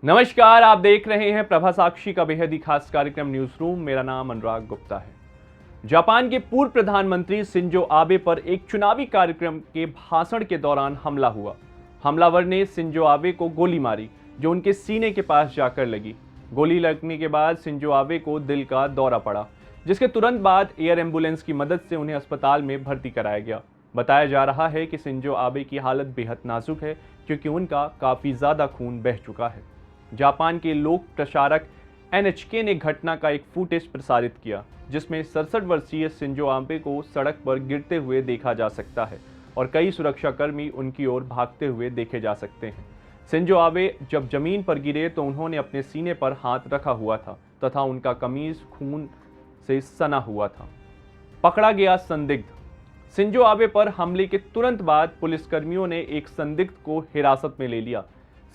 नमस्कार, आप देख रहे हैं प्रभा साक्षी का बेहद ही खास कार्यक्रम न्यूज रूम। मेरा नाम अनुराग गुप्ता है। जापान के पूर्व प्रधानमंत्री शिंजो आबे पर एक चुनावी कार्यक्रम के भाषण के दौरान हमला हुआ। हमलावर ने शिंजो आबे को गोली मारी, जो उनके सीने के पास जाकर लगी। गोली लगने के बाद शिंजो आबे को दिल का दौरा पड़ा, जिसके तुरंत बाद एयर एम्बुलेंस की मदद से उन्हें अस्पताल में भर्ती कराया गया। बताया जा रहा है कि शिंजो आबे की हालत बेहद नाजुक है, क्योंकि उनका काफी ज्यादा खून बह चुका है। जापान के लोक प्रसारक NHK ने घटना का एक फुटेज प्रसारित किया, जिसमें 67 वर्षीय शिंजो आबे को सड़क पर गिरते हुए देखा जा सकता है और कई सुरक्षाकर्मी उनकी ओर भागते हुए देखे जा सकते हैं। शिंजो आबे जब जमीन पर गिरे तो उन्होंने अपने सीने पर हाथ रखा हुआ था तथा उनका कमीज खून से सना हुआ था। पकड़ा गया संदिग्ध। शिंजो आबे पर हमले के तुरंत बाद पुलिसकर्मियों ने एक संदिग्ध को हिरासत में ले लिया।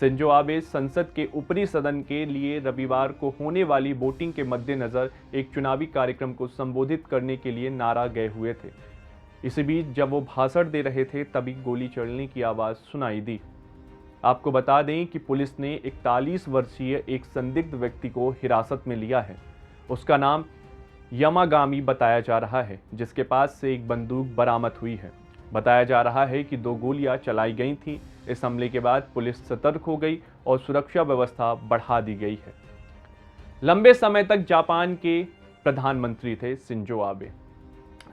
शिंजो आबे संसद के ऊपरी सदन के लिए रविवार को होने वाली वोटिंग के मद्देनजर एक चुनावी कार्यक्रम को संबोधित करने के लिए नारा गए हुए थे। इसी बीच जब वो भाषण दे रहे थे, तभी गोली चलने की आवाज सुनाई दी। आपको बता दें कि पुलिस ने 41 वर्षीय एक संदिग्ध व्यक्ति को हिरासत में लिया है। उसका नाम यामागामी बताया जा रहा है, जिसके पास से एक बंदूक बरामद हुई है। बताया जा रहा है कि 2 गोलियां चलाई गई थीं। इस हमले के बाद पुलिस सतर्क हो गई और सुरक्षा व्यवस्था बढ़ा दी गई है। लंबे समय तक जापान के प्रधानमंत्री थे शिंजो आबे।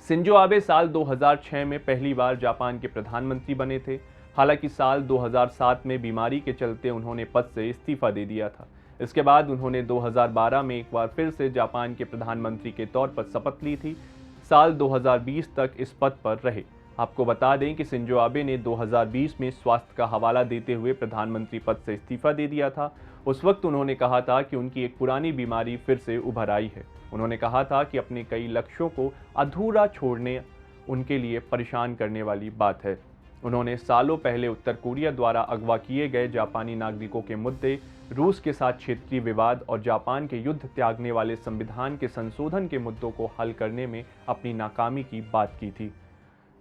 शिंजो आबे साल 2006 में पहली बार जापान के प्रधानमंत्री बने थे। हालांकि साल 2007 में बीमारी के चलते उन्होंने पद से इस्तीफा दे दिया था। इसके बाद उन्होंने 2012 में एक बार फिर से जापान के प्रधानमंत्री के तौर पर शपथ ली थी। साल 2020 तक इस पद पर रहे। आपको बता दें कि शिंजो आबे ने 2020 में स्वास्थ्य का हवाला देते हुए प्रधानमंत्री पद से इस्तीफा दे दिया था। उस वक्त उन्होंने कहा था कि उनकी एक पुरानी बीमारी फिर से उभर आई है। उन्होंने कहा था कि अपने कई लक्ष्यों को अधूरा छोड़ने उनके लिए परेशान करने वाली बात है। उन्होंने सालों पहले उत्तर कोरिया द्वारा अगवा किए गए जापानी नागरिकों के मुद्दे, रूस के साथ क्षेत्रीय विवाद और जापान के युद्ध त्यागने वाले संविधान के संशोधन के मुद्दों को हल करने में अपनी नाकामी की बात की थी।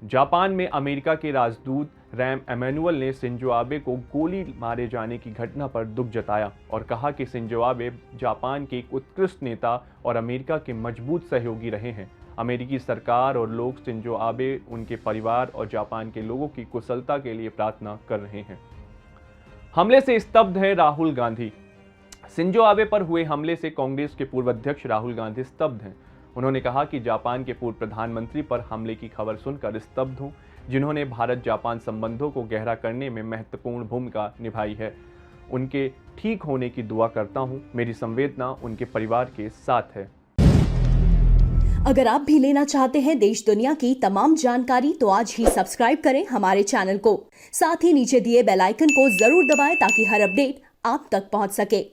जापान में अमेरिका के राजदूत रैम एमेनुअल ने शिंजो आबे को गोली मारे जाने की घटना पर दुख जताया और कहा कि शिंजो आबे जापान के एक उत्कृष्ट नेता और अमेरिका के मजबूत सहयोगी रहे हैं। अमेरिकी सरकार और लोग शिंजो आबे, उनके परिवार और जापान के लोगों की कुशलता के लिए प्रार्थना कर रहे हैं। हमले से स्तब्ध है राहुल गांधी। शिंजो आबे पर हुए हमले से कांग्रेस के पूर्व अध्यक्ष राहुल गांधी स्तब्ध हैं। उन्होंने कहा कि जापान के पूर्व प्रधानमंत्री पर हमले की खबर सुनकर स्तब्ध हूं, जिन्होंने भारत जापान संबंधों को गहरा करने में महत्वपूर्ण भूमिका निभाई है। उनके ठीक होने की दुआ करता हूं। मेरी संवेदना उनके परिवार के साथ है। अगर आप भी लेना चाहते हैं देश दुनिया की तमाम जानकारी, तो आज ही सब्सक्राइब करें हमारे चैनल को। साथ ही नीचे दिए बेल आइकन को जरूर दबाएं, ताकि हर अपडेट आप तक पहुंच सके।